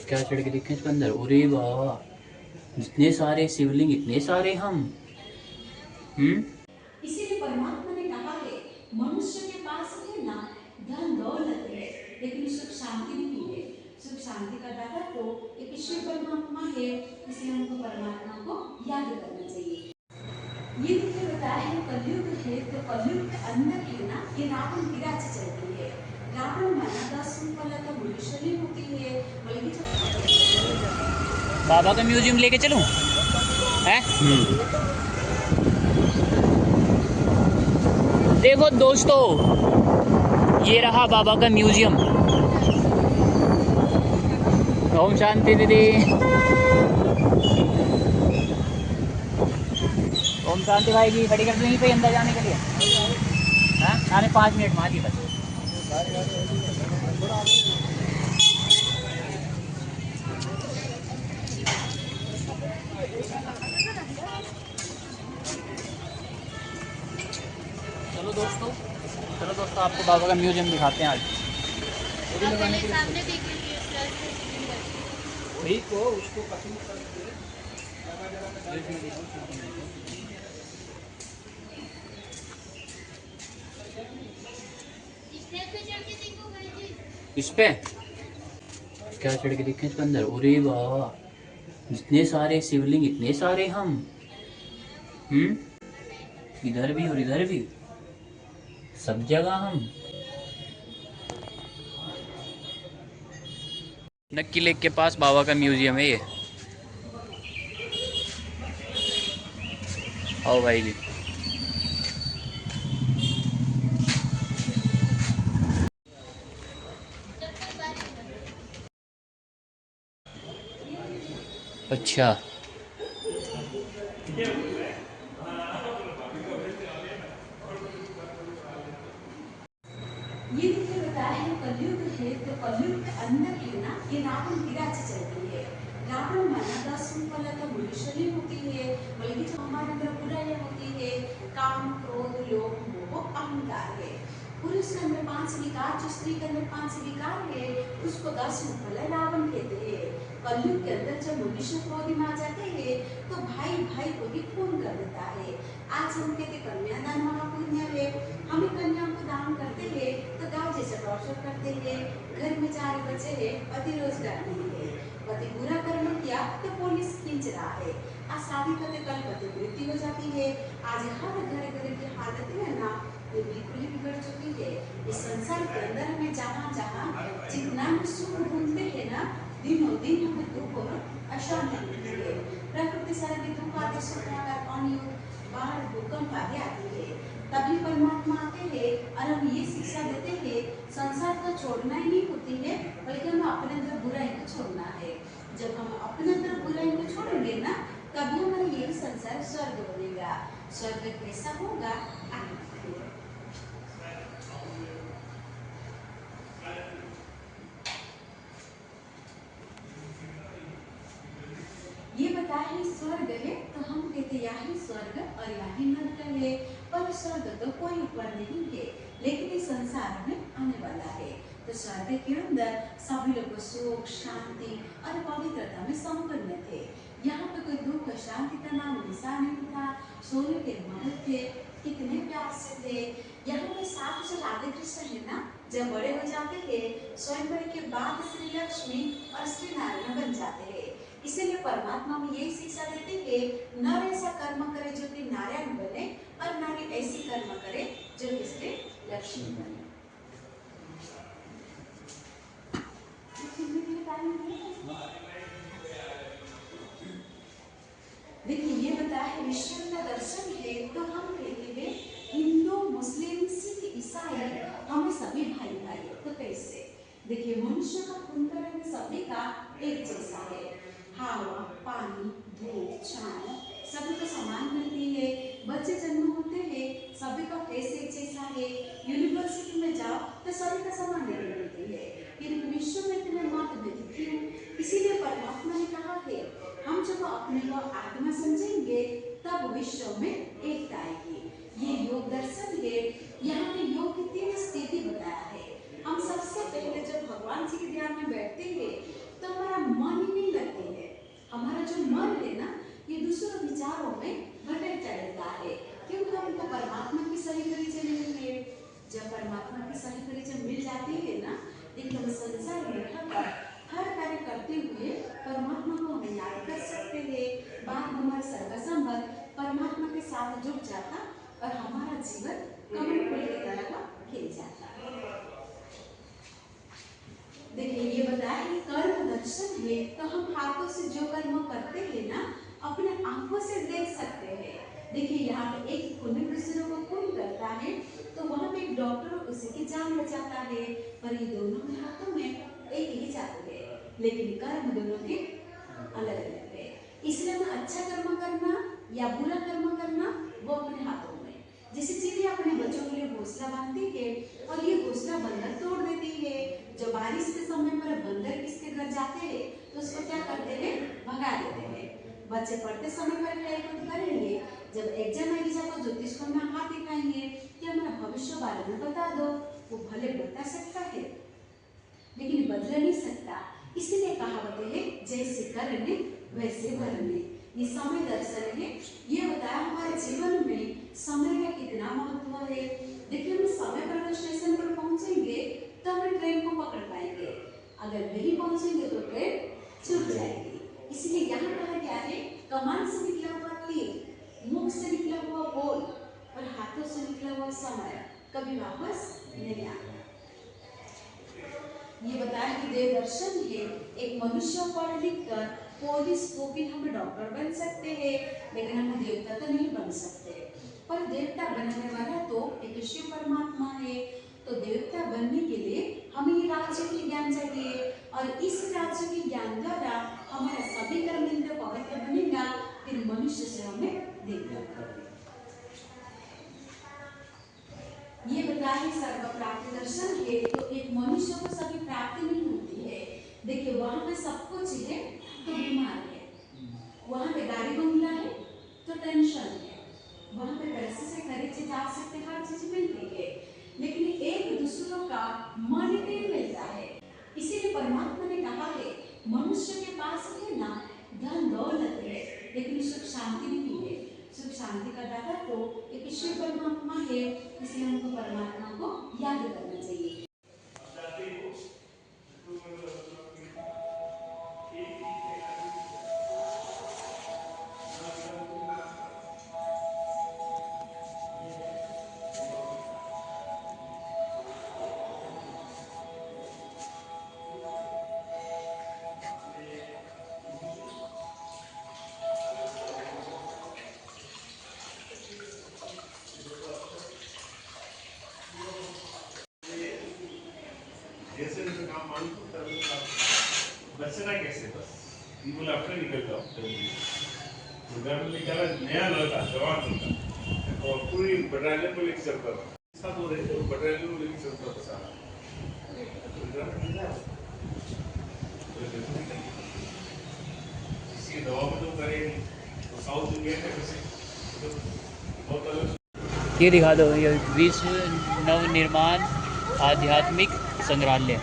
क्या चढ़ के देखें इसके अंदर? अरे वाह, इतने सारे शिवलिंग, इतने सारे हम। इसीलिए परमात्मा ने कहा है मनुष्य के पास है ना धन दौलत है, लेकिन सुख शांति नहीं है। सुख शांति का दाता तो एक ईश्वर परमात्मा है, इसलिए हमको परमात्मा को याद करना चाहिए। ये देखिए बताया है कलयुग है, तो कलयुग के अंदर है ना ये रावण की राज्य चलती है। रावण माना 10 रूप वाला तो मनुष्य नहीं होती है, बल्कि बाबा का म्यूजियम लेके चलूं? है देखो दोस्तों, ये रहा बाबा का म्यूजियम। ओम शांति दीदी। ओम शांति भाई जी, खड़ी कर दो यहीं पे अंदर जाने के लिए। हाँ, आने 5 मिनट में आ जी बस। चलो दोस्तों, आपको बाबा का म्यूजियम दिखाते हैं आज। वही को उसको पसंद करके इस पे क्या चढ़ के देखें इसके अंदर? अरे वाह, इतने सारे शिवलिंग, इतने सारे हम। इधर भी और इधर भी, सब जगह हम। नक्की लेक के पास बाबा का म्यूजियम है ये। आओ भाई जी। अच्छा, ये देखिए बताया है कलयुग है, तो कलयुग के अंदर है ना ये रावण की राज्य चलती है। रावण माना 10 रूप वाला तो मनुष्य नहीं होती है, बल्कि जो हमारे अंदर बुराइयां होती है, काम क्रोध लोभ मोह अहंकार है। पुरुष के अंदर 5 विकार, जो स्त्री के अंदर 5 विकार है, उसको 10 रूप वाला रावण कहते हैं। कलयुग के अंदर जब मनुष्य क्रोधी में आ जाते हैं, तो भाई भाई को भी खून कर देता है। आज हम कहते कन्यादान महापुण्य है, हम कन्या को दान करते हैं तो गांव जैसे टॉर्चर करते हैं। घर में 4 बच्चे हैं, पति रोजगार नहीं है, पति बुरा कर्म किया तो पुलिस खींच रहा है। आज शादी करते कल पति मृत्यु हो जाती है। आज हर घर की हालत है ना ये बिल्कुल ही बिगड़ चुकी है। इस संसार के अंदर हमें जहाँ जहाँ जितना भी सुख ढूंढते हैं ना, दिनों दिन हमें दुख और अशांति मिलती है। प्रकृति सारे भी दुख आते, सुख अनियुक्त बाढ़ भूकंप आदि आती है। तभी परमात्मा आते हैं और हम ये शिक्षा देते हैं संसार को छोड़ना ही नहीं होती है, बल्कि हमें अपने अंदर बुराई को छोड़ना है। जब हम अपने अंदर बुराई को छोड़ेंगे ना, तभी हमारा ये संसार स्वर्ग बनेगा। स्वर्ग कैसा होगा? ये बताया है स्वर्ग है, तो हम कहते यही स्वर्ग और यही नरक है। पर स्वर्ग तो कोई ऊपर नहीं है, लेकिन इस संसार में आने वाला है। तो स्वर्ग के अंदर सभी लोग सुख शांति और पवित्रता में संपन्न थे। यहाँ पे कोई दुख शांति का नाम निशान नहीं था। सोने के महल थे, कितने प्यार से थे। यहाँ पे 7 जो राधे कृष्ण है ना, जब बड़े हो जाते हैं, स्वयंवर के बाद श्री लक्ष्मी और श्री नारायण बन जाते हैं। इसीलिए परमात्मा में यही शिक्षा देते हैं नर ऐसा कर्म करे जो कि नारायण बने, और नारी ऐसी कर्म करे जो कि श्री लक्ष्मी बने। देखिए ये बताया है ईश्वर का दर्शन है, तो हम कहते हैं हिंदू मुस्लिम सिख ईसाई हमें सभी भाई भाई। तो कैसे? देखिए मनुष्य का खून का रंग सभी का एक जैसा है। हवा पानी धूप छांव सभी को समान मिलती है। बच्चे जन्म होते हैं, सभी का फेस एक जैसा है। यूनिवर्सिटी में जाओ तो सभी का समान डिग्री मिलती है। फिर विश्व में इतने मतभेद क्यों? इसीलिए परमात्मा ने कहा है हम जब अपने को आत्मा समझेंगे तब विश्व में एकता आएगी। ये योग दर्शन है। यहाँ पे योग की 3 स्थिति बताया है। हम सबसे पहले जब भगवान जी के ध्यान में बैठते हैं तो हमारा करते हैं ना, अपने आंखों से देख सकते हैं। देखिए यहाँ पे एक खून दूसरों को खून करता है तो वहाँ पे एक डॉक्टर उसी की जान बचाता है, पर ये दोनों में हाथों में एक ही जादू है, लेकिन कर्म दोनों के अलग अलग है। इसलिए में अच्छा कर्म करना या बुरा कर्म करना वो अपने हाथों में। जैसे चींटी अपने बच्चों के लिए घोंसला बांधती है और ये घोंसला बंदर तोड़ देती है। जब बारिश के समय पर बंदर किसके घर जाते हैं तो उसको क्या करते हैं, भगा देते हैं। बच्चे पढ़ते समय पर खेल कूद करेंगे, जब एग्जाम आएगी जब ज्योतिष को में हाथ दिखाएंगे कि हमारा भविष्य बारे में बता दो, वो भले बता सकता है लेकिन बदल नहीं सकता। इसलिए कहावत है जैसे करने वैसे भरने। ये समय दर्शन है, ये बताया हमारे जीवन में समय का कितना महत्व है। देखिए हम समय पर स्टेशन पर पहुंचेंगे तो हम ट्रेन को पकड़ पाएंगे, अगर नहीं पहुंचेंगे तो ट्रेन छूट जाएगी। इसलिए यहाँ कहा गया है कमान से निकला हुआ तीर, मुख से निकला हुआ बोल और हाथों से निकला हुआ समय कभी वापस नहीं आता। ये बताया कि देव दर्शन है, एक मनुष्य पढ़ लिख कर पुलिस को भी हम डॉक्टर बन सकते हैं, लेकिन हम देवता तो नहीं बन सकते। पर देवता बनने वाला तो एक शिव परमात्मा है। तो देवता बनने के लिए हमें ये राज्य की ज्ञान चाहिए और इस राज्य के ज्ञान द्वारा हमारा सभी कर्म इंद्र पवित्र बनेगा, फिर मनुष्य से हमें देवता। ये बताया सर्व प्राप्ति दर्शन है, तो एक मनुष्य को सभी प्राप्ति नहीं होती है। देखिए वहाँ पे सब कुछ है तो बीमार है, वहाँ पे गाड़ी बंगला है तो टेंशन है, वहाँ पे पैसे से खरीदे जा सकते हर चीज मिलती है, लेकिन एक दूसरों का मन नहीं मिलता है। इसीलिए परमात्मा ने कहा है मनुष्य के पास है ना धन दौलत है लेकिन सुख शांति नहीं है। सुख शांति का दाता तो एक ईश्वर परमात्मा है, इसलिए हमको परमात्मा को याद करना चाहिए। जैसे जैसे काम मालूम होता है बचना कैसे, बस ये बोला अपने निकल जाओ। तो घर में निकाला नया लड़का जवान लड़का और पूरी बटालियन को लेकर चलता था, सब हो रहे थे बटालियन को लेकर चलता था सारा। इसी दवा में तो करे तो साउथ इंडिया में कैसे बहुत अलग। ये दिखा दो, ये विश्व नवनिर्माण आध्यात्मिक संग्रहालय।